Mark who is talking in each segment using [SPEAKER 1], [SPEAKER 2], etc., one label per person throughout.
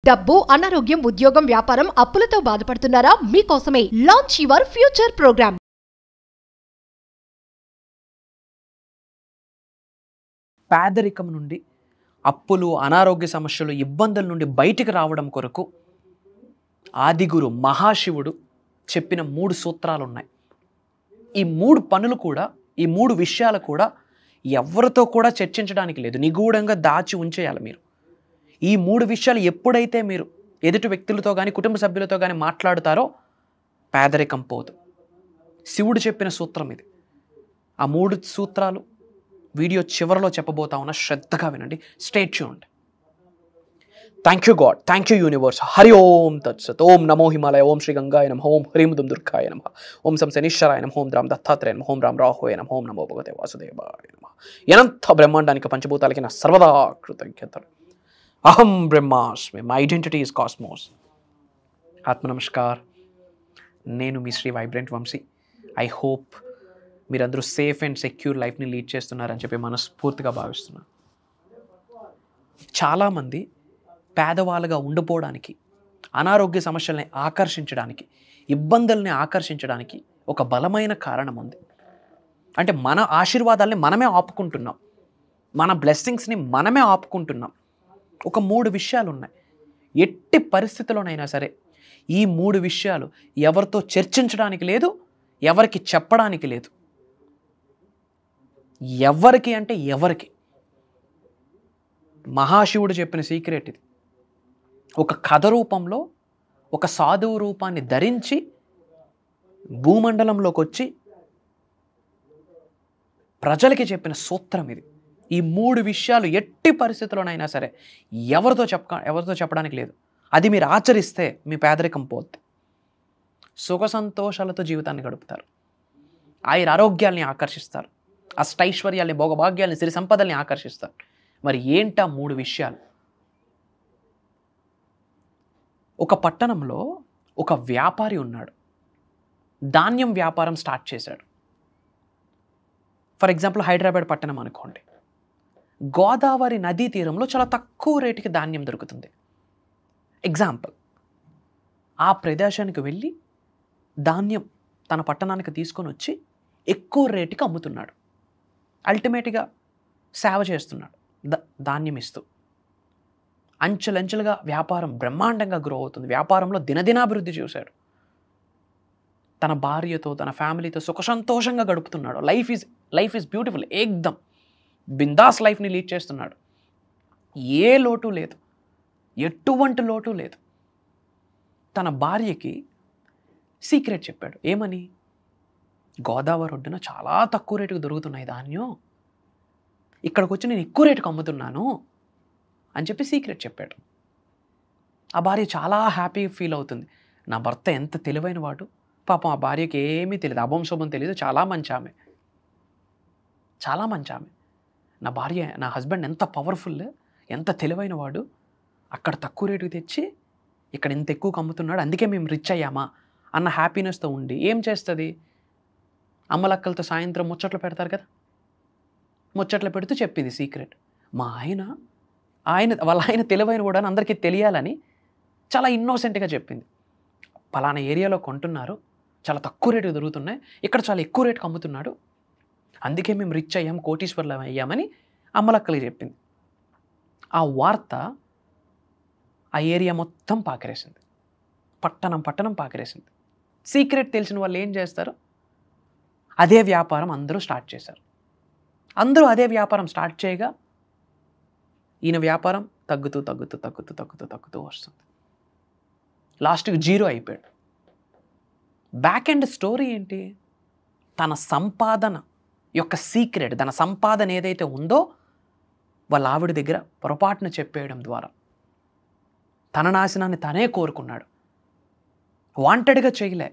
[SPEAKER 1] డబ్బు, అనారోగ్యం, ఉద్యోగం, వ్యాపారం, అప్పులతో బాధపడుతున్నారా? మీకోసమే లాంచ్ యువర్ ఫ్యూచర్ ప్రోగ్రామ్.
[SPEAKER 2] పేదరికం నుండి, అప్పులు, అనారోగ్య సమస్యలు, ఇబ్బందుల నుండి బయటికి రావడం కొరకు ఆదిగురు మహాశివుడు చెప్పిన 3 సూత్రాలు ఉన్నాయి. ఈ 3 పనులు కూడా, ఈ 3 విషయాలు కూడా ఎవరితో కూడా చర్చించడానికి లేదు, నిగూఢంగా దాచి ఉంచేయాలి. మీరు ఈ 3 విషయాలు ఎప్పుడైతే మీరు ఎదుటి వ్యక్తులతో కానీ కుటుంబ సభ్యులతో కానీ మాట్లాడుతారో పేదరికం పోదు. శివుడు చెప్పిన సూత్రం ఇది. ఆ 3 సూత్రాలు వీడియో చివరిలో చెప్పబోతా ఉన్నా, శ్రద్ధగా వినండి. Stay tuned. Thank you God, thank you universe. Hari Om తత్సత్. ఓం నమో హిమాలయ, ఓం శ్రీ గంగాయ నమః, ఓం హ్రీం దుం దుర్గాయ నమః, ఓం సం శనీశ్వరాయ నమః, ఓం రామ్ దత్తాత్రేయ నమః, ఓం రామ్ రాహోయ నమః, ఓం నమో భగవతే వాసుదేవాయ నమః. అనంత బ్రహ్మాండానికి పంచభూతాలకి నా సర్వదా కృతజ్ఞతలు. అహం బ్రహ్మాస్మి, మై ఐడెంటిటీ ఈజ్ కాస్మోస్. ఆత్మ నమస్కార్. నేను మీ Shri vibrant Vamshi. I hope మీరందరూ సేఫ్ అండ్ సెక్యూర్ లైఫ్ని లీడ్ చేస్తున్నారని చెప్పి మనస్ఫూర్తిగా భావిస్తున్నాను. చాలామంది పేదవాళ్ళుగా ఉండిపోవడానికి, అనారోగ్య సమస్యల్ని ఆకర్షించడానికి, ఇబ్బందుల్ని ఆకర్షించడానికి ఒక బలమైన కారణం ఉంది. అంటే మన ఆశీర్వాదాలని మనమే ఆపుకుంటున్నాం, మన బ్లెస్సింగ్స్ని మనమే ఆపుకుంటున్నాం. ఒక 3 విషయాలు ఉన్నాయి. ఎట్టి పరిస్థితుల్లోనైనా సరే ఈ 3 విషయాలు ఎవరితో చర్చించడానికి లేదు, ఎవరికి చెప్పడానికి లేదు. ఎవరికి అంటే ఎవరికి? మహాశివుడు చెప్పిన సీక్రెట్ ఇది. ఒక కథ రూపంలో ఒక సాధువు రూపాన్ని ధరించి భూమండలంలోకి వచ్చి ప్రజలకి చెప్పిన సూత్రం ఇది. ఈ 3 విషయాలు ఎట్టి పరిస్థితుల్లోనైనా సరే ఎవరితో చెప్పడానికి లేదు. అది మీరు ఆచరిస్తే మీ పేదరికం పోద్ది. సుఖ సంతోషాలతో జీవితాన్ని గడుపుతారు, ఆరోగ్యాల్ని ఆకర్షిస్తారు, అష్టైశ్వర్యాల్ని, భోగభాగ్యాల్ని, సిరి సంపదల్ని ఆకర్షిస్తారు. మరి ఏంటా 3 విషయాలు? ఒక పట్టణంలో ఒక వ్యాపారి ఉన్నాడు. ధాన్యం వ్యాపారం స్టార్ట్ చేశాడు. ఫర్ ఎగ్జాంపుల్ హైదరాబాద్ పట్టణం అనుకోండి. గోదావరి నదీ తీరంలో చాలా తక్కువ రేటుకి ధాన్యం దొరుకుతుంది. ఎగ్జాంపుల్, ఆ ప్రదేశానికి వెళ్ళి ధాన్యం తన పట్టణానికి తీసుకొని వచ్చి ఎక్కువ రేటుకి అమ్ముతున్నాడు. అల్టిమేట్గా సేవ చేస్తున్నాడు, ధాన్యం ఇస్తూ. అంచెలంచెలుగా వ్యాపారం బ్రహ్మాండంగా గ్రో అవుతుంది. వ్యాపారంలో దినదినాభివృద్ధి చూశాడు. తన భార్యతో, తన ఫ్యామిలీతో సుఖ సంతోషంగా గడుపుతున్నాడు. Life is beautiful. ఏకదం బిందాస్ లైఫ్ని లీడ్ చేస్తున్నాడు. ఏ లోటు లేదు, ఎటువంటి లోటు లేదు. తన భార్యకి సీక్రెట్ చెప్పాడు. ఏమని? గోదావరి ఒడ్డున చాలా తక్కువ రేటుకు దొరుకుతున్నాయి ధాన్యం, ఇక్కడికి వచ్చి నేను ఎక్కువ రేటుకు అమ్ముతున్నాను అని చెప్పి సీక్రెట్ చెప్పాడు. ఆ భార్య చాలా హ్యాపీ ఫీల్ అవుతుంది. నా భర్త ఎంత తెలివైన వాడు, పాపం ఆ భార్యకి ఏమీ తెలియదు, అభంశోభం తెలియదు, చాలా మంచి ఆమె. నా భార్య, నా హస్బెండ్ ఎంత పవర్ఫుల్, ఎంత తెలివైన వాడు, అక్కడ తక్కువ రేటుకి తెచ్చి ఇక్కడ ఇంత ఎక్కువకు అమ్ముతున్నాడు, అందుకే మేము రిచ్ అయ్యామా అన్న హ్యాపీనెస్తో ఉండి ఏం చేస్తుంది? అమ్మలక్కలతో సాయంత్రం ముచ్చట్లు పెడతారు కదా, ముచ్చట్లు పెడుతూ చెప్పింది సీక్రెట్. మా వాళ్ళ ఆయన తెలివైన కూడా అందరికీ తెలియాలని చాలా ఇన్నోసెంట్గా చెప్పింది. పలానా ఏరియాలో కొంటున్నారు, చాలా తక్కువ రేటుకు దొరుకుతున్నాయి, ఇక్కడ చాలా ఎక్కువ రేటుకు అమ్ముతున్నాడు, అందుకే మేము రిచ్ అయ్యాం, కోటీశ్వర్లం అయ్యామని అమ్మలక్కలకి చెప్పింది. ఆ వార్త ఆ ఏరియా మొత్తం పాకరేసింది, పట్టణం పాకరేసింది. సీక్రెట్ తెలిసిన వాళ్ళు ఏం చేస్తారు? అదే వ్యాపారం అందరూ స్టార్ట్ చేశారు. అందరూ అదే వ్యాపారం స్టార్ట్ చేయగా ఈయన వ్యాపారం తగ్గుతూ వస్తుంది. లాస్ట్కి 0 అయిపోయాడు. బ్యాక్ ఎండ్ స్టోరీ ఏంటి? తన సంపాదన యొక్క సీక్రెట్, తన సంపాదన ఏదైతే ఉందో వాళ్ళ ఆవిడ దగ్గర పొరపాటున చెప్పేయడం ద్వారా తన నాశనాన్ని తనే కోరుకున్నాడు. వాంటెడ్గా చేయలే,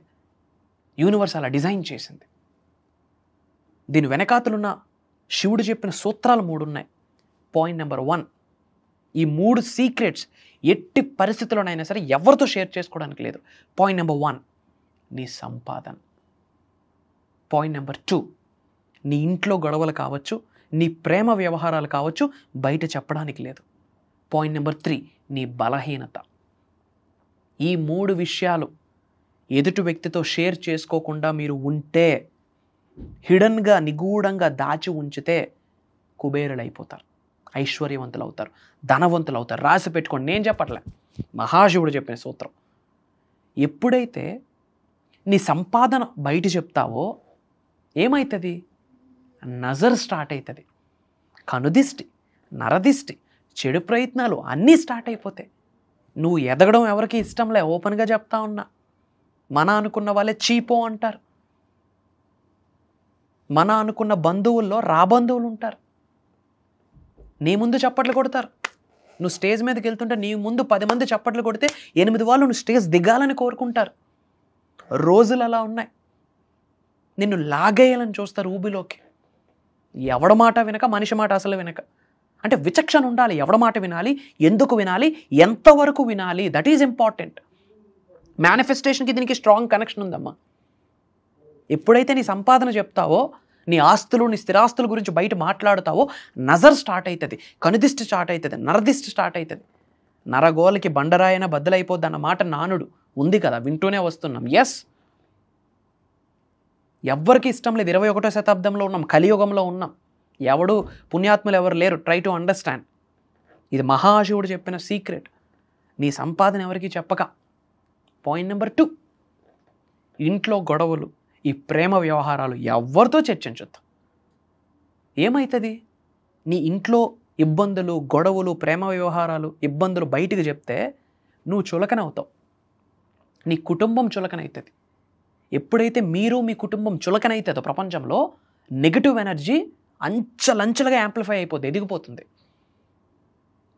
[SPEAKER 2] యూనివర్స్ అలా డిజైన్ చేసింది. దీని వెనకాతలున్న శివుడు చెప్పిన సూత్రాలు 3 ఉన్నాయి. పాయింట్ నెంబర్ 1, ఈ 3 సీక్రెట్స్ ఎట్టి పరిస్థితుల్లోనైనా సరే ఎవరితో షేర్ చేసుకోవడానికి లేదు. పాయింట్ నెంబర్ 1, నీ సంపాదన. పాయింట్ నెంబర్ 2, నీ ఇంట్లో గొడవలు కావచ్చు, నీ ప్రేమ వ్యవహారాలు కావచ్చు, బయట చెప్పడానికి లేదు. పాయింట్ నెంబర్ 3, నీ బలహీనత. ఈ 3 విషయాలు ఎదుటి వ్యక్తితో షేర్ చేసుకోకుండా మీరు ఉంటే, హిడన్గా నిగూఢంగా దాచి ఉంచితే కుబేరులు అయిపోతారు, ఐశ్వర్యవంతులు అవుతారు, ధనవంతులు అవుతారు. రాసి పెట్టుకోండి, నేను చెప్పట్లే, మహాశివుడు చెప్పిన సూత్రం. ఎప్పుడైతే నీ సంపాదన బయట చెప్తావో ఏమవుతుంది? నజర్ స్టార్ట్ అవుతుంది, కనుదిష్టి, నరదిష్టి, చెడు ప్రయత్నాలు అన్నీ స్టార్ట్ అయిపోతాయి. నువ్వు ఎదగడం ఎవరికి ఇష్టంలే, ఓపెన్గా చెప్తా ఉన్నా. మన అనుకున్న వాళ్ళే చీపో అంటారు. మన అనుకున్న బంధువుల్లో రాబంధువులు ఉంటారు. నీ ముందు చప్పట్లు కొడతారు. నువ్వు స్టేజ్ మీదకి వెళ్తుంటే నీ ముందు 10 మంది చప్పట్లు కొడితే 8 వాళ్ళు నువ్వు స్టేజ్ దిగాలని కోరుకుంటారు. రోజులు అలా ఉన్నాయి. నిన్ను లాగేయాలని చూస్తారు ఊబిలోకి. ఎవడ మాట వినక, మనిషి మాట అసలు వినక. అంటే విచక్షణ ఉండాలి. ఎవడ మాట వినాలి, ఎందుకు వినాలి, ఎంతవరకు వినాలి, దట్ ఈజ్ ఇంపార్టెంట్. మేనిఫెస్టేషన్కి దీనికి స్ట్రాంగ్ కనెక్షన్ ఉందమ్మా. ఎప్పుడైతే నీ సంపాదన చెప్తావో, నీ ఆస్తులు, నీ స్థిరాస్తుల గురించి బయట మాట్లాడుతావో, నజర్ స్టార్ట్ అవుతుంది, కనుదిష్టి స్టార్ట్ అవుతుంది, నరదిష్టి స్టార్ట్ అవుతుంది. నరగోలకి బండరాయన బద్దలైపోద్ది అన్న మాట నానుడు ఉంది కదా, వింటూనే వస్తున్నాం. ఎస్, ఎవ్వరికి ఇష్టం లేదు. 21వ శతాబ్దంలో ఉన్నాం, కలియుగంలో ఉన్నాం. ఎవడు పుణ్యాత్ములు ఎవరు లేరు. Try to understand. ఇది మహాశివుడు చెప్పిన సీక్రెట్. నీ సంపాదన ఎవరికి చెప్పక. పాయింట్ నెంబర్ 2, ఇంట్లో గొడవలు, ఈ ప్రేమ వ్యవహారాలు ఎవరితో చర్చించొద్దు. ఏమవుతుంది? నీ ఇంట్లో ఇబ్బందులు, గొడవలు, ప్రేమ వ్యవహారాలు, ఇబ్బందులు బయటికి చెప్తే నువ్వు చులకనవుతావు, నీ కుటుంబం చులకనవుతుంది. ఎప్పుడైతే మీరు మీ కుటుంబం చులకనవుతుందో ప్రపంచంలో నెగిటివ్ ఎనర్జీ అంచలంచలుగా యాంప్లిఫై అయిపోతుంది, ఎదిగిపోతుంది.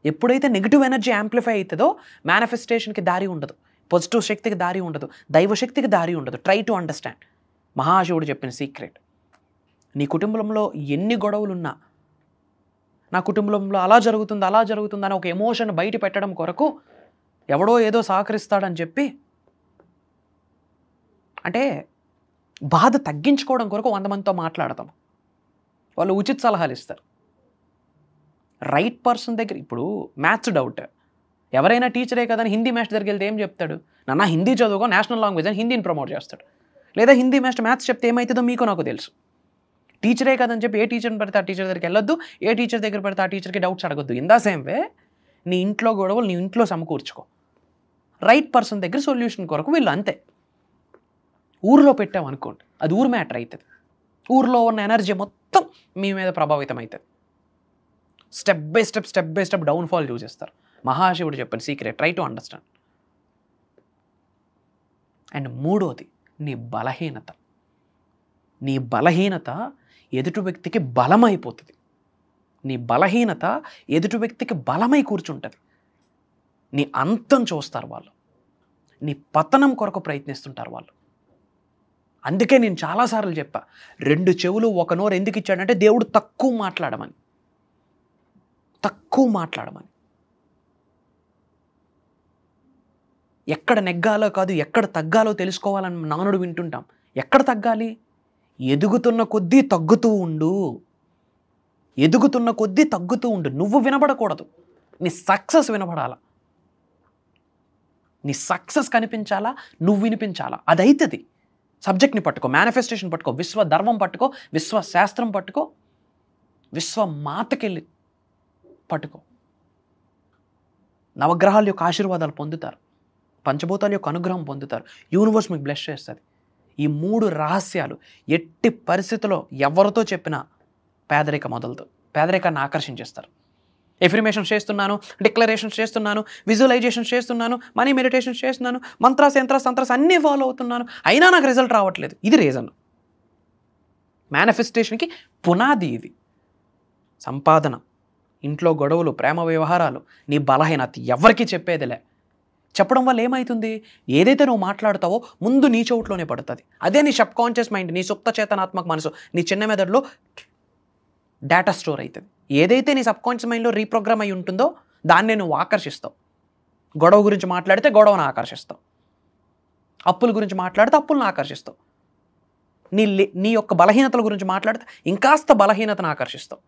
[SPEAKER 2] ఎప్పుడైతే నెగిటివ్ ఎనర్జీ యాంప్లిఫై అవుతుందో మేనిఫెస్టేషన్కి దారి ఉండదు, పాజిటివ్ శక్తికి దారి ఉండదు, దైవశక్తికి దారి ఉండదు. Try to understand. మహాశివుడు చెప్పిన సీక్రెట్. నీ కుటుంబంలో ఎన్ని గొడవలున్నా, నా కుటుంబంలో అలా జరుగుతుంది, అలా జరుగుతుంది అని ఒక ఎమోషన్ బయట పెట్టడం కొరకు ఎవడో ఏదో సహకరిస్తాడని చెప్పి, అంటే బాధ తగ్గించుకోవడం కొరకు 100 మందితో మాట్లాడతాం. వాళ్ళు ఉచిత సలహాలు ఇస్తారు. రైట్ పర్సన్ దగ్గర, ఇప్పుడు మ్యాథ్స్ డౌట్, ఎవరైనా టీచరే కదని హిందీ మాస్టర్ దగ్గరికి వెళ్తే ఏం చెప్తాడు? నాన్న హిందీ చదువుకో, నేషనల్ లాంగ్వేజ్ అని హిందీని ప్రమోట్ చేస్తాడు. లేదా హిందీ మాస్టర్ మ్యాథ్స్ చెప్తే ఏమవుతుందో మీకు నాకు తెలుసు. టీచరే కదని చెప్పి ఏ టీచర్ని పెడితే ఆ టీచర్ దగ్గరికి వెళ్ళొద్దు, ఏ టీచర్ దగ్గర పెడితే ఆ టీచర్కి డౌట్స్ అడగొద్దు. ఇన్ ద సేమ్ వే నీ ఇంట్లో గొడవలు నీ ఇంట్లో సమకూర్చుకో. రైట్ పర్సన్ దగ్గర సొల్యూషన్ కొరకు వీళ్ళు అంతే. ఊరిలో పెట్టామనుకోండి, అది ఊరు మ్యాటర్ అవుతుంది. ఊరిలో ఉన్న ఎనర్జీ మొత్తం మీ మీద ప్రభావితం అవుతుంది. స్టెప్ బై స్టెప్ డౌన్ఫాల్ చూసేస్తారు. మహాశివుడు చెప్పిన secret. Try to understand. And 3వది, నీ బలహీనత. నీ బలహీనత ఎదుటి వ్యక్తికి బలమైపోతుంది. నీ బలహీనత ఎదుటి వ్యక్తికి బలమై కూర్చుంటుంది. నీ అంతం చూస్తారు వాళ్ళు, నీ పతనం కొరకు ప్రయత్నిస్తుంటారు వాళ్ళు. అందుకే నేను చాలాసార్లు చెప్పా, 2 చెవులు 1 నోరు ఎందుకు ఇచ్చాడంటే దేవుడు తక్కువ మాట్లాడమని. ఎక్కడ నెగ్గాలో కాదు, ఎక్కడ తగ్గాలో తెలుసుకోవాలని నానుడు వింటుంటాం. ఎక్కడ తగ్గాలి? ఎదుగుతున్న కొద్దీ తగ్గుతూ ఉండు. నువ్వు వినబడకూడదు, నీ సక్సెస్ వినబడాలా, నీ సక్సెస్ కనిపించాలా, నువ్వు వినిపించాలా. అది అవుతుంది. సబ్జెక్ట్ని పట్టుకో, మేనిఫెస్టేషన్ పట్టుకో, విశ్వధర్మం పట్టుకో, విశ్వశాస్త్రం పట్టుకో, విశ్వమాతకెళ్ళి పట్టుకో. నవగ్రహాల యొక్క ఆశీర్వాదాలు పొందుతారు, పంచభూతాల యొక్క అనుగ్రహం పొందుతారు. యూనివర్స్ మీకు బ్లెస్ చేస్తుంది. ఈ 3 రహస్యాలు ఎట్టి పరిస్థితుల్లో ఎవరితో చెప్పినా పేదరికం మొదలదు. పేదరికాన్ని ఆకర్షించేస్తారు. ఎఫర్మేషన్స్ చేస్తున్నాను, డిక్లరేషన్స్ చేస్తున్నాను, విజువలైజేషన్స్ చేస్తున్నాను, మనీ మెడిటేషన్స్ చేస్తున్నాను, మంత్రాస్ యంత్రాస్ తంత్రాస్ అన్నీ ఫాలో అవుతున్నాను, అయినా నాకు రిజల్ట్ రావట్లేదు. ఇది రీజన్. మేనిఫెస్టేషన్కి పునాది ఇది. సంపాదన, ఇంట్లో గొడవలు, ప్రేమ వ్యవహారాలు, నీ బలహీనత ఎవరికి చెప్పేదిలే. చెప్పడం వల్ల ఏమవుతుంది? ఏదైతే నువ్వు మాట్లాడతావో ముందు నీ చోట్లోనే పడుతుంది. అదే నీ సబ్ కాన్షియస్ మైండ్, నీ సుప్త చేతనాత్మక మనసు, నీ చిన్న మెదడులో డేటా స్టోర్ అవుతుంది. ఏదైతే నీ సబ్ కాన్షియస్ మైండ్లో రీప్రోగ్రామ్ అయి ఉంటుందో దాన్నే నువ్వు ఆకర్షిస్తావు. గొడవ గురించి మాట్లాడితే గొడవను ఆకర్షిస్తావు, అప్పుల గురించి మాట్లాడితే అప్పులను ఆకర్షిస్తావు, నీ యొక్క బలహీనతల గురించి మాట్లాడితే ఇంకాస్త బలహీనతను ఆకర్షిస్తావు.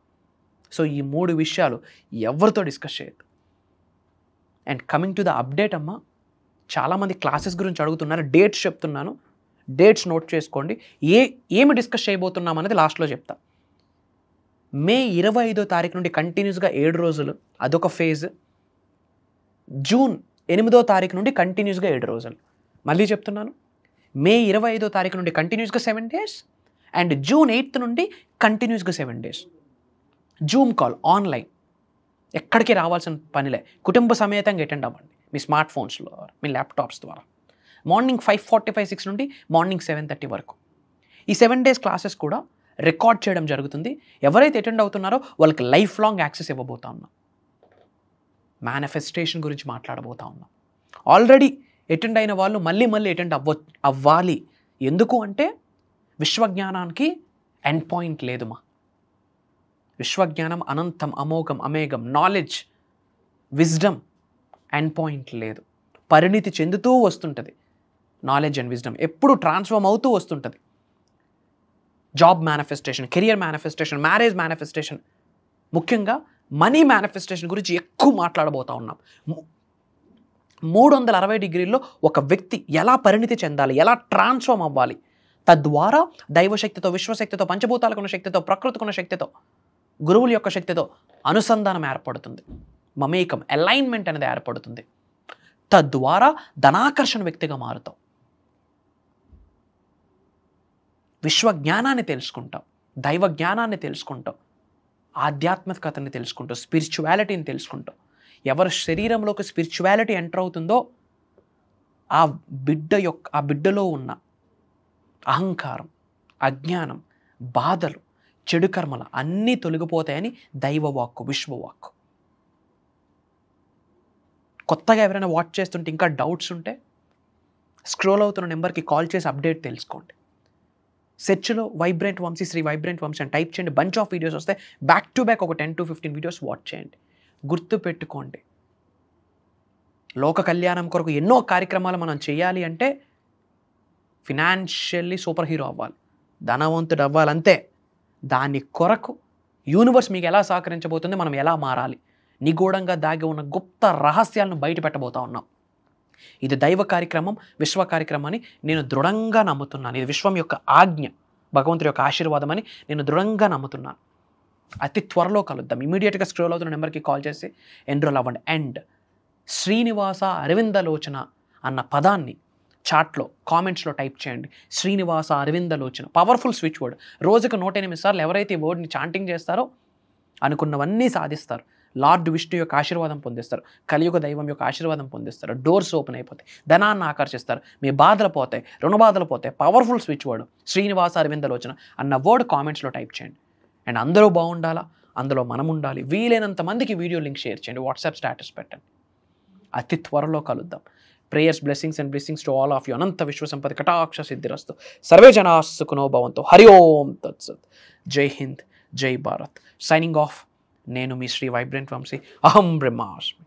[SPEAKER 2] సో ఈ 3 విషయాలు ఎవరితో డిస్కస్ చేయొద్దు. And coming to the update అమ్మా, చాలామంది క్లాసెస్ గురించి అడుగుతున్నారు, డేట్స్ చెప్తున్నాను, డేట్స్ నోట్ చేసుకోండి. ఏమి డిస్కస్ చేయబోతున్నాం అనేది లాస్ట్లో చెప్తా. మే 25వ తారీఖు నుండి కంటిన్యూస్గా 7 రోజులు, అదొక ఫేజ్. జూన్ 8వ తారీఖు నుండి కంటిన్యూస్గా 7 రోజులు. మళ్ళీ చెప్తున్నాను, మే 25వ తారీఖు నుండి కంటిన్యూస్గా 7 days అండ్ జూన్ 8th నుండి కంటిన్యూస్గా 7 days. జూమ్ కాల్ ఆన్లైన్, ఎక్కడికి రావాల్సిన పనిలే, కుటుంబ సమేతంగా అటెండ్ అవ్వండి మీ స్మార్ట్ ఫోన్స్లో, మీ ల్యాప్టాప్స్ ద్వారా. మార్నింగ్ 5:45-6 నుండి మార్నింగ్ 7:30 వరకు. ఈ 7 days క్లాసెస్ కూడా రికార్డ్ చేయడం జరుగుతుంది. ఎవరైతే అటెండ్ అవుతున్నారో వాళ్ళకి లైఫ్ లాంగ్ యాక్సెస్ ఇవ్వబోతా ఉన్నాం. మేనిఫెస్టేషన్ గురించి మాట్లాడబోతా ఉన్నాం. ఆల్రెడీ అటెండ్ అయిన వాళ్ళు మళ్ళీ అటెండ్ అవ్వాలి. ఎందుకు అంటే విశ్వజ్ఞానానికి ఎండ్ పాయింట్ లేదుమా. విశ్వజ్ఞానం అనంతం, అమోఘం, అమేఘం. నాలెడ్జ్, విజ్డమ్ ఎండ్ పాయింట్ లేదు. పరిణితి చెందుతూ వస్తుంటుంది. నాలెడ్జ్ అండ్ విజ్డమ్ ఎప్పుడు ట్రాన్స్ఫార్మ్ అవుతూ వస్తుంటుంది. Job manifestation, career manifestation, marriage manifestation, ముఖ్యంగా మనీ మేనిఫెస్టేషన్ గురించి ఎక్కువ మాట్లాడబోతా ఉన్నాం. 360 డిగ్రీల్లో ఒక వ్యక్తి ఎలా పరిణితి చెందాలి, ఎలా ట్రాన్స్ఫార్మ్ అవ్వాలి, తద్వారా దైవశక్తితో, విశ్వశక్తితో, పంచభూతాలకున్న శక్తితో, ప్రకృతికున్న శక్తితో, గురువుల యొక్క శక్తితో అనుసంధానం ఏర్పడుతుంది. మమేకం, అలైన్మెంట్ అనేది ఏర్పడుతుంది. తద్వారా ధనాకర్షణ వ్యక్తిగా మారుతాం. విశ్వజ్ఞానాన్ని తెలుసుకుంటాం, దైవ జ్ఞానాన్ని తెలుసుకుంటాం, ఆధ్యాత్మికతని తెలుసుకుంటాం, స్పిరిచువాలిటీని తెలుసుకుంటాం. ఎవరి శరీరంలోకి స్పిరిచువాలిటీ ఎంటర్ అవుతుందో ఆ బిడ్డలో ఉన్న అహంకారం, అజ్ఞానం, బాధలు, చెడు కర్మలు అన్నీ తొలగిపోతాయని దైవవాక్కు, విశ్వవాక్కు. కొత్తగా ఎవరైనా వాచ్ చేస్తుంటే ఇంకా డౌట్స్ ఉంటే స్క్రోల్ అవుతున్న నెంబర్కి కాల్ చేసి అప్డేట్ తెలుసుకోండి. సెర్చ్లో వైబ్రెంట్ వంశీ, శ్రీ వైబ్రెంట్ వంశీ అని టైప్ చేయండి. బంచ్ ఆఫ్ వీడియోస్ వస్తాయి. బ్యాక్ టు బ్యాక్ ఒక 10 to 15 వీడియోస్ వాచ్ చేయండి. గుర్తుపెట్టుకోండి, లోక కళ్యాణం కొరకు ఎన్నో కార్యక్రమాలు మనం చేయాలి అంటే ఫినాన్షియల్లీ సూపర్ హీరో అవ్వాలి, ధనవంతుడు అవ్వాలంతే. దాని కొరకు యూనివర్స్ మీకు ఎలా సహకరించబోతుంది, మనం ఎలా మారాలి, నిగూఢంగా దాగి ఉన్న గుప్త రహస్యాలను బయట పెట్టబోతా ఉన్నాం. ఇది దైవ కార్యక్రమం, విశ్వ కార్యక్రమం అని నేను దృఢంగా నమ్ముతున్నాను. ఇది విశ్వం యొక్క ఆజ్ఞ, భగవంతుడి యొక్క ఆశీర్వాదం అని నేను దృఢంగా నమ్ముతున్నాను. అతి త్వరలో కలుద్దాం. ఇమీడియట్గా స్క్రోల్ అవుతున్న నెంబర్కి కాల్ చేసి ఎన్రోల్ అవ్వండి. అండ్ శ్రీనివాస అరవిందలోచన అన్న పదాన్ని చాట్లో, కామెంట్స్లో టైప్ చేయండి. Srinivasa Aravindalochana, powerful switch word. రోజుకు 108 సార్లు ఎవరైతే ఈ వర్డ్ని చాంటింగ్ చేస్తారో అనుకున్నవన్నీ సాధిస్తారు. లార్డ్ విష్ణు యొక్క ఆశీర్వాదం పొందిస్తారు, కలియుగ దైవం యొక్క ఆశీర్వాదం పొందిస్తారు, డోర్స్ ఓపెన్ అయిపోతాయి, ధనాన్ని ఆకర్షిస్తారు, మీ బాధలు పోతాయి, రుణ బాధలు పోతాయి. Powerful switch word Srinivasa Aravindalochana అన్న వర్డ్ కామెంట్స్లో టైప్ చేయండి. అండ్ అందరూ బాగుండాలా, అందులో మనం ఉండాలి. వీలైనంత మందికి వీడియో లింక్ షేర్ చేయండి, వాట్సాప్ స్టేటస్ పెట్టండి. అతి త్వరలో కలుద్దాం. Prayers, blessings and blessings to all of you. అనంత విశ్వసంపద కటాక్ష సిద్ధిరస్తు. సర్వే జనా సుఖినో భవంతు. హరి ఓం తత్సత్. జై హింద్, జై భారత్. Signing off. నేను మీ శ్రీ వైబ్రెంట్ వంశీ. అహం బ్రహ్మాస్మి.